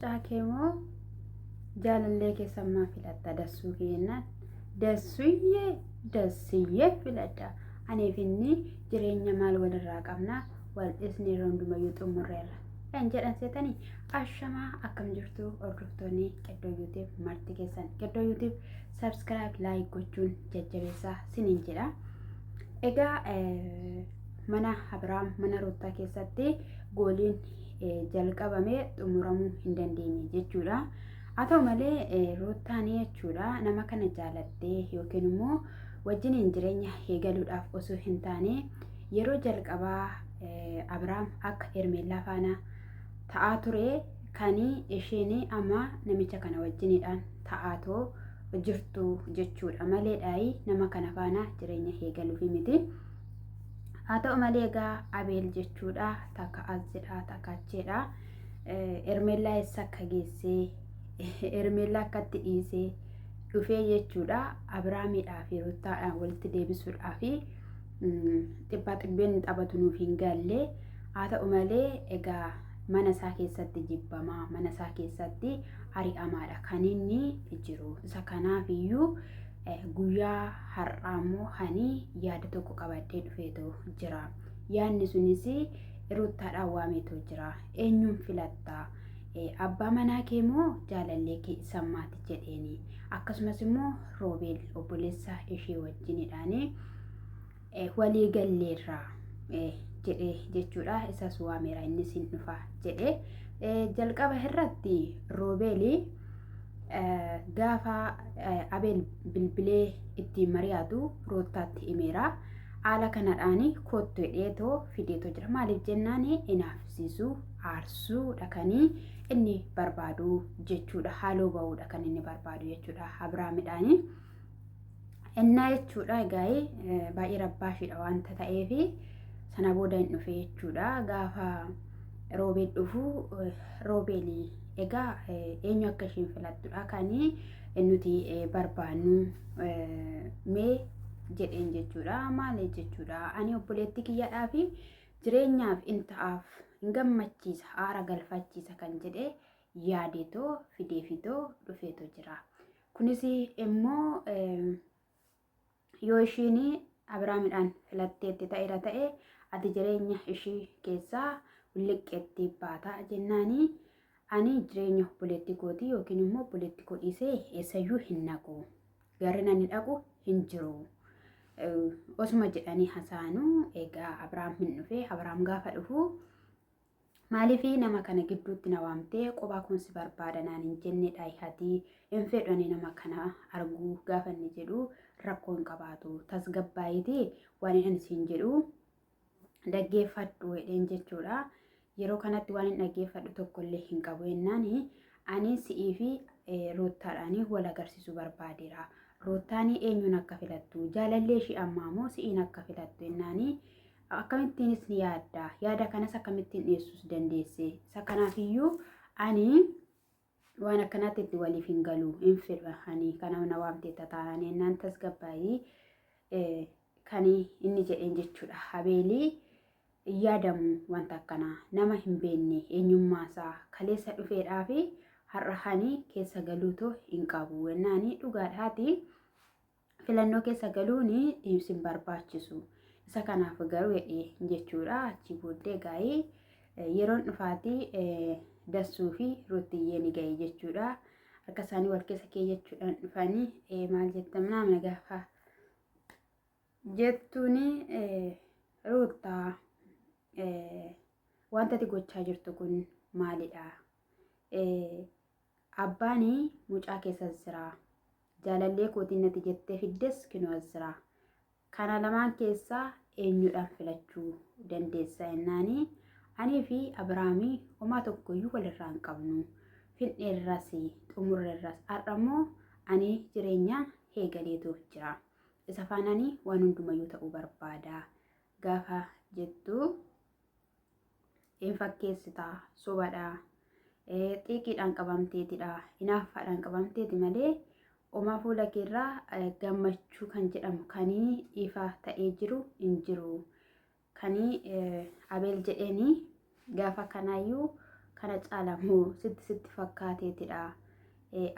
Caakemo jaalallee keessammaa filatta dassuu keenan dassiyye filadha aniif inni jireenya maal walirraa qabna wal dhisni hundumayyuu xumurreerra kan jedhan seetanii ashamaa akkam jirtu hordoftoonni Qeddoo YouTube marti keessan Qeddoo YouTube subscribe like gochuun jajjabeessaa siniin jedha. Egaa mana Abiraam mana Ruutaa keessatti gooliin jalqabamee xumuramuu hin dandeenye jechuudha. Haa ta'u malee Ruutaan jechuudha nama kana jaalattee yookiin immoo wajjiniin jireenya eegaluudhaaf osoo hin taane yeroo jalqabaa Abiraam akka Hermeellaa faana ta'aa ture kan isheen amma namicha kana wajjiniidhaan ta'aatoo jirtu jechuudha maleedhaayi nama kana faana jireenya eegaluufi miti. Haa ta'u malee egaa Abeel jechuudha takka azidha takka acheedha Hermeellaa eessa akka geessee Hermeellaa akkatti dhiisee dhufee jechuudha Abiraamidhaa fi Ruutaadhaan walitti deebisuudhaa fi xibbeen taphatu nuuf hin galle. Haa ta'u malee egaa mana isaa keessatti jibbamaa mana isaa keessatti ari'amaadha kan inni jiru. Isa kanaaf iyyuu guyyaa har'aa immoo hani yaada tokko qabadhee dhufeetoo jira. Yaadni sunis Ruutaadhaan waameetoo jira. Eenyuun filatta? Abbaa manaa kee moo jaalallee kee sammaati jedheeni. Akkasumas immoo Roobeel obboleessa ishee wajjinidhaani walii galleerraa jedhee jechuudha. Isas waameera innis hin dhufa jedhee jalqaba irratti Roobeeli gaafa Abeel bilbilee ittiin mari'atu Ruutaatti himeera. Haala kanadhaan kottu hidheetoo fideetoo jira. Maaliif jennaan inaafsiisuu aarsuudha kan inni barbaadu jechuudha. Haaloo ba'uudha kan inni barbaadu jechuudha Abiraamidhaan. Innaa jechuudha egaa baay'ee rabbaashiidha wanta ta'eef sana booda hin dhufe jechuudha. Gaafa Roobeel dhufu Roobeelii egaa eenyu akka isheen filattudha kan nuti barbaannu mee jedheen jechuudha. Maali jechuudha ani obboleettii kiyyaadhaa fi jireenyaaf in ta'aaf hin gammachiisa aara galfachiisa kan jedhe yaadeetoo fideefitoo dhufeetoo jira. Kunis immoo yoo ishiin Abiraamidhaan filatteetti ta'eera ta'e ati jireenya ishii keessaa liqqeetti baataa jennaanii ani jireenya obboleettii kootii yookiin immoo obboleettii koo dhiisee eessayyuu hin naqu garri ani dhaqu hin jiru. Osuma jedhanii hasaanuu egaa Abiraam hin dhufe. Abiraam gaafa dhufu maaliif nama kana gidduutti na waamtee qophaa kunis barbaada naan hin jennedha hatii hin fedhani nama kana arguu gaafa inni jedhu rakkoo hin qabaatu tasgabbaayitii waan inni siin jedhu dhaggeeffadhu jedheen jechuudha. Yeroo kanatti waan hin dhaggeeffadhu tokkollee hin qabu jennaan ani si'ii fi Ruutaadhaan wal agarsiisuu barbaadeera. Ruutaan eenyuun akka filattu jaalallee ishii ammaa moo si'iin akka filattu jennaan akkamittiinis ni yaadda yaada kanas akkamittiin dhiyeessuus dandeesse. Isa kanaafiyyuu ani waan akkanaatti itti waliif hin galu hin fedha ani kana na waamtee tataan jennaan tasgabbaayii kan inni jedheen jechuudha. Abeelii yaadamu wanta akkanaa nama hin beekne eenyummaasaa kaleessa dhufeedhaa fi har'a hani keessa galuutoo hin qabu jennaan dhugaadhaati filannoo keessa galuun dhiibsin barbaachisu. Isa kanaaf garuu jedhee jechuudha. Achi booddee gaa'ee yeroon dhufaatii dassuu fi Ruutiyyee ni ga'e jechuudha. Akka isaanii wal keessa keeyyachuudhaan dhufanii maal jettam namna gaafa jettuun Ruutaa wanta ati gochaa jirtu kun maalidha? Abbaan mucaa keessa jira. Jaalallee kootiin nati jettee fiddes kinoo jira. Kana lamaan keessaa eenyudhaan filachuu dandeessa jennaani anii fi Abiraamii homaa tokkoyyuu walirraa hin qabnu. Fin'eerras xumurreerras har'ammoo ani jireenyaan eegaleetu jira. Isa faananii waan hundumayyuu ta'uu barbaada. Gaafa jettu hin fakkeessitaa sobadhaa xiiqiidhaan qabamteetidha hinaaffaadhaan qabamteeti malee Oma fuula keerraa gammachuu kan jedhamu kanii ifa ta'ee jiru hin jiru. Kanii Abeel jedheeni gaafa kanaayyuu kana caalamoo sitti fakkaateetidha.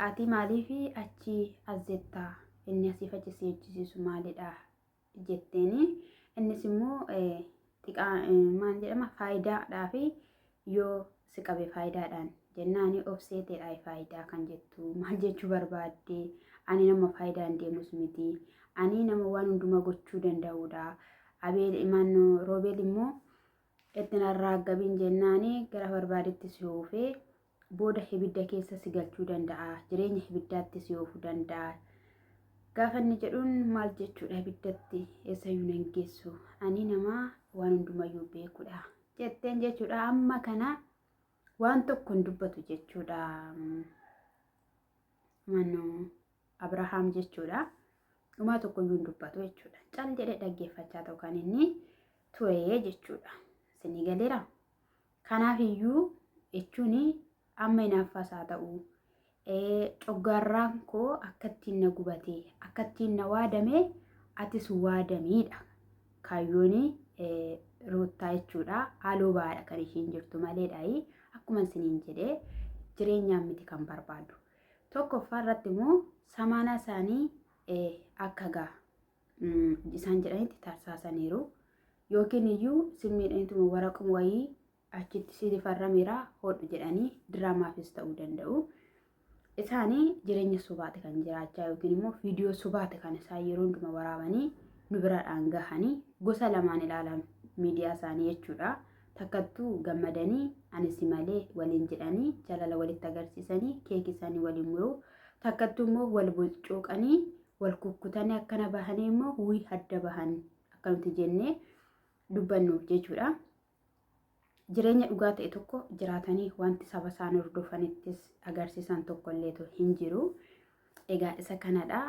Ati maaliif achi as jettaa inni asiif achi si hojjisiisu maalidha jetteeni. Innis immoo maal jedhama faayidaadhaaf yoo si qabe faayidaadhaan jennaani obseetedha faayidaa kan jettu maal jechuu barbaadde. Ani nama faayidaan deemus miti. Ani nama waan hundumaa gochuu danda'udha. Roobeel immoo ittiin arraaggabiin jennaani gara barbaadetti si oofee booda ibidda keessa si galchuu danda'a. Jireenya ibiddaatti si oofuu danda'a. Gaafa inni jedhuun maal jechuudha ibiddatti eessayyuu nan geessu. Ani nama waan hundumayyuu beekudha jetteen jechuudha. Amma kana waan tokko hin dubbatu jechuudha. Abrahaam jechuudha. Dhumaa tokkoyyuu hin dubbatu jechuudha. Cal jedhee dhaggeeffachaa ta'u kan inni ture jechuudha. Isinii galeera. Kanaafiyyuu jechuun amma hinaaffaas haa ta'u coggaarraan koo akka ittiin na gubatee akka ittiin na waadame atis waadamiidha. Kaayyoon Ruuttaa jechuudha. Haaloo baadha kan ishiin jirtu maleedha. Akkuma isiniin jedhee jireenyaan miti kan barbaadu. Tokkoffaa irratti immoo samaanaa isaanii akka isaan jedhanitti tarsaasaniiru. Yookiin iyyuu simmiidhaniitu waraquma wayii achitti si farrameera hodhu jedhanii diraamaafis ta'uu danda'u. Isaanii jireenya subaate kan jiraachaa yookiin immoo viidiyoo subaate kan isaan yeroo hundumaa waraabanii nu biraadhaan gahanii gosa lamaan ilaalan miidiyaa isaanii jechuudha. Takkattuu gammadanii anis malee waliin jedhanii jaalala walitti agarsiisanii keekii isaanii waliin muruu. Takkattuu immoo wal bulcuuqanii wal kukkutanii akkana bahanii immoo wii adda bahan akkamitti jennee dubbannuuf jechuudha. Jireenya dhugaa ta'e tokko jiraatanii wanti saba isaan hordofanittis agarsiisan tokkollee hin jiru. Egaa isa kanadha.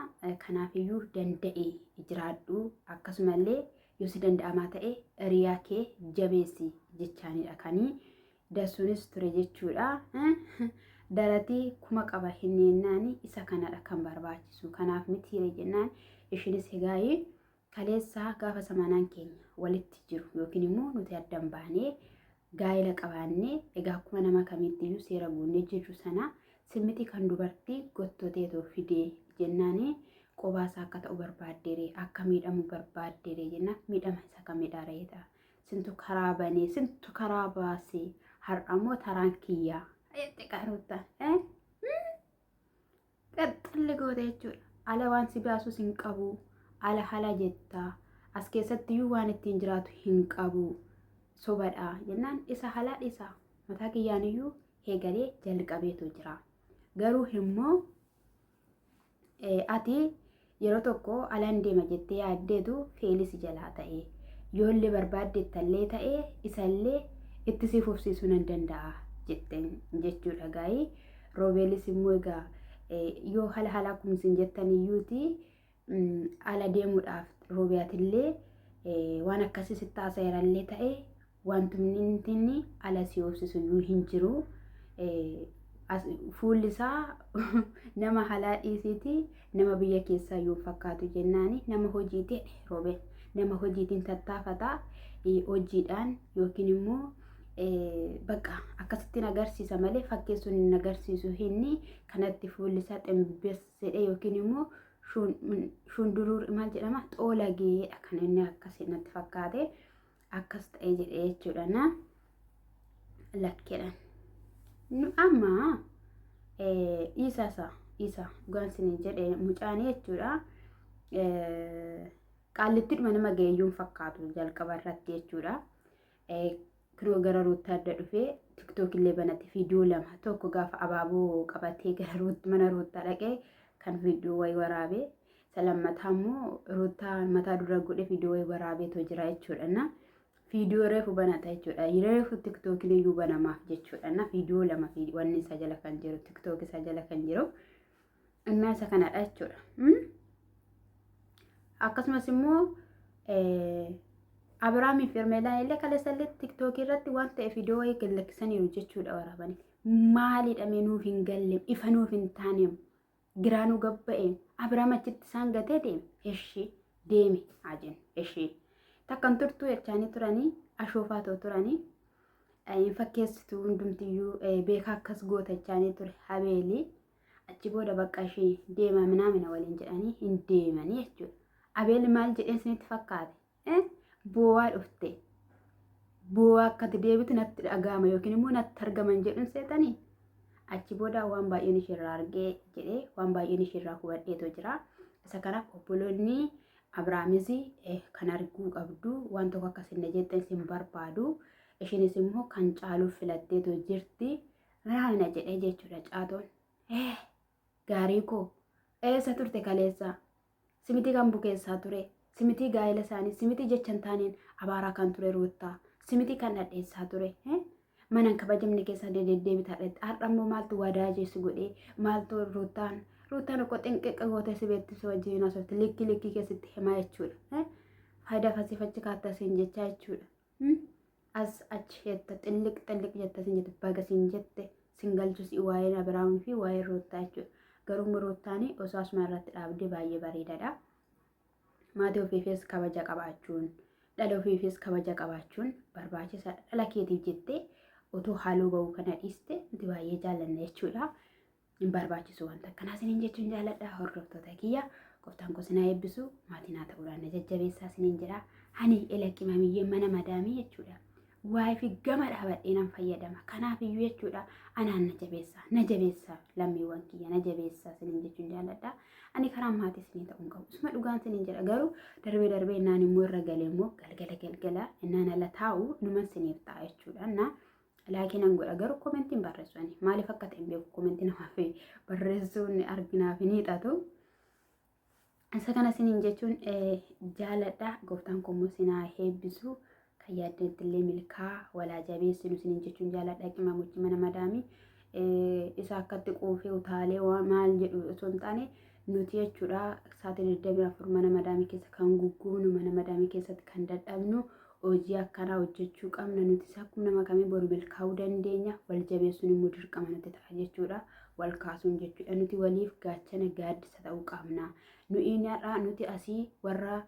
Kanaafiyyuu danda'e jiraadhu. Akkasumallee yoo si danda'amaa ta'e hiriyaa kee jabeessi jechaanidha kanii dasuunis ture jechuudha. Daratii kuma qaba hinneennaan isa kanadha kan barbaachisu. Kanaaf miti hiree jennaan ishinis egaa kaleessaa gaafa samanaan keenya walitti jiru yookiin immoo nuti addan baanee gaa'ela qabaannee egaa akkuma nama kamiittiyyuu seera guunnee jechuu sana simmiti kan dubartii gottoteetoo fidee jennaani qobaasaa akka ta'u barbaaddeere akka miidhamu barbaaddeere jennaan miidhama isa kamidha reeta. Sintu karaa banee sintu karaa baasee har'ammoo taraan kiyyaa qaruuta qaxxalli goote jechuudha. Ala waan si baasus hin qabu. Ala jettaa as keessattiyyuu waan ittiin jiraatu hin qabu. Sobadha jennaan isa halaa dhiisa mataa kiyyaaniyyuu eegalee jalqabeetu jira. Garuu immoo ati yeroo tokko alaan deema jettee yaaddeetu feelis jalaa ta'e yoollee barbaaddeettallee ta'e isallee itti si fufsiisuu nan danda'a jetteen jechuudha gaa'ii. Roobeelis immoo egaa yoo hala kumsin jettaniyyuuti ala deemuudhaaf Roobeetillee waan akkasii sitti haasa'eerallee ta'e wantumni ala si oofsisuyyuu hin jiru. Fuulli isaa nama halaa dhiisiiti nama biyya keessaa yoo fakkaatu jennaani nama hojiiti Roobeel nama hojiitiin tattaafataa hojiidhaan yookiin immoo bakka akkasittiin agarsiisa malee fakkeessuun hin agarsiisu hinni kanatti fuulli isaa ximbeessedhe yookiin immoo shunduruur maal jedhama xoolageedha kan inni akkasii natti fakkaate akkas ta'ee jedhee jechuudha na lakkeedhaan. Nu amma isa gaansin jedhee mucaanii jechuudha. Qaallitti dhuma nama gaheeyyuun fakkaatu jalqaba irratti jechuudha. Kiroo gara Ruuttaa adda dhufee TikTok illee banate viidiyoo lama tokko gaafa abaaboo qabatee gara mana Ruuttaa dhaqee kan viidiyoo wayii waraabee salammataa immoo Ruuttaa mataa dura godhe viidiyoo wayii waraabeetu jira jechuudha. Viidiyoo reefu banata jechuudha. Reefu TikTok illee banamaaf jechuudha. Viidiyoo lama wanni isa jala kan jiru TikTok isa jala kan jiru innaa isa kanadha jechuudha. Akkasumas immoo Abiraamii fi Hermeelaan illee kaleessallee TikTok irratti waan ta'e viidiyoo wayii gallakkisaniiru jechuudha waraabanii. Maalidha nuuf hin galle ifa nuuf hin taane giraanuu gabba'e Abiraam achitti isaan gatee deeme ishee deeme haa jennu ishee. Takkan turtuu jechaanii turanii ashoofaa ta'u turanii fakkeessitu hundumtiyyuu beekaa akkas gootachaanii ture Abeelii. Achi booda bakka ishee deema minaamina waliin jedhanii hin deemanii jechuudha. Abeel maal jedheen isinitti fakkaate? Bu'aa dhufte. Bu'aa akkati deebitu natti dhaga'ama yookiin immoo natti argaman jedhuun seetanii. Achi booda waan baay'een ishirraa argee jedhee waan baay'een ishirraa hubadheetoo jira. Isa kanaaf obboloonni Abrahaamis kan arguu qabdu waan tokko akkasin jettan isin barbaadu. Ishinis immoo kan caaluuf filatteetoo jirti. Raana jedhee jechuudha caatoon. Gaarii koo eessa turte kaleessa? Simitii kan bukeessaa ture. Simitii gaa'ela isaanii simitii jechan taaniin abaaraa kan ture Ruuttaa. Simitii kan dhadheessaa ture. Mana kabajamne keessa deddeebitaa dheetti. Har'a immoo maaltu wadaa jeessu godhee maaltu Ruuttaan okko xinqiqqa gootee si beettisu wajjin asootti likki keessatti himaa jechuudha. Faayidaa fasiifachi kaattasiin jechaa jechuudha. As achi jetta xilliq jetta sin jette baga sin jette sin galchu si waa'een Abiraamii fi waa'ee Ruuttaa jechuudha. Garuu Ruuttaanii osoo asuma irratti dhaabdee baay'ee bareedaadha. Maatii ofiifis kabaja qabaachuun dhala ofiifis kabaja qabaachuun barbaachisaadha. Dhala keetiif jettee otoo haaloo bahuu kana dhiiste nuti baay'ee jaallanna jechuudha. Hin barbaachisu wanta akkanaa isiniin jechuun jaalladha. Hordoftoota kiyya qoftaan kosinaa eebbisu maatiin haa ta'uudhaan na jajjabeessaa isiniin jedha. Ani elaqimamiyyee mana madaamii jechuudha. Waa'ee fi gama dhaabadhee nan fayyadama. Kanaaf iyyuu jechuudha anaan na jabeessa lammiiwwan kiyya na jabeessa isiniin jechuun jaalladha. Ani karaa maatii isinii ta'uun qabu. Isuma dhugaan isiniin jedha garuu darbee innaan immoo irra galee immoo galgala innaan ala taa'u numan isiniif ta'a jechuudha. Laakiin godha garuu komentiin barreessanii maaliif akka ta'e beeku komentii namaaf barreessuun arginaaf ni hixatu. Isa kana isiniin jechuun jaalladha. Gooftaan kun sinaa eebbisu. Kan yaaddeettillee milkaa walaa jabeessinu isiniin jechuun jaalladha. Qimamuchi mana madaamii isa akkatti quufee utaalee maal jedhu osoo hin taane nuti jechuudha sa'aatii 24 mana madaamii keessa kan gugguufnu mana madaamii keessatti kan dadhabnu hojii akkanaa hojjechuu qabna. Nuti akkuma nama kamii boru milkaa'uu dandeenya. Wal jabeessuun immoo dirqama nuti ta'a jechuudha. Wal kaasuun jechuudha. Nuti waliif gaachana gaaddisa ta'uu qabna. Nuti asii warra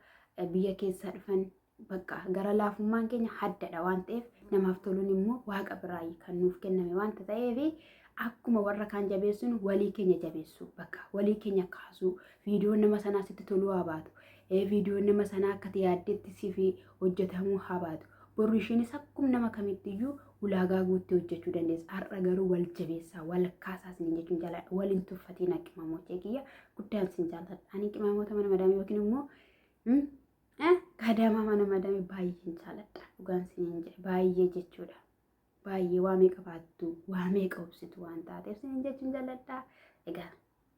biyya keessaa dhufan bakka gara laafummaan keenya haddadha waan ta'eef namaaf toluun immoo waaqa biraa kan nuuf kenname waan ta'eef akkuma warra kaan jabeessuun walii keenya jabeessu bakka walii keenya kaasuu viidiyoon nama sanaa sitti toluu haa baatu. Viidiyoon nama sanaa akkati yaaddetti siif hojjetamuu haa baatu. Boru ishiinis akkuma nama kamittiyyuu ulaagaa guuttee hojjechuu dandeessa. Har'a garuu wal jabeessaa wal kaasaa isiniin jechuun jaalladha. Waliin tuffatiin qimamoota kiyya guddaan isin jaalladha. Ani qimamoota mana madaamii yookiin immoo kadama mana madaamii baay'een jaalladha. Dhugaan isiniin jedha baay'ee jechuudha. Baay'ee waa meeqa baattu waa meeqa obsitu waan taateef isiniin jechuun jaalladha. Egaa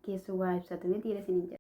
keessoo waa ibsatu miti isiniin jedha.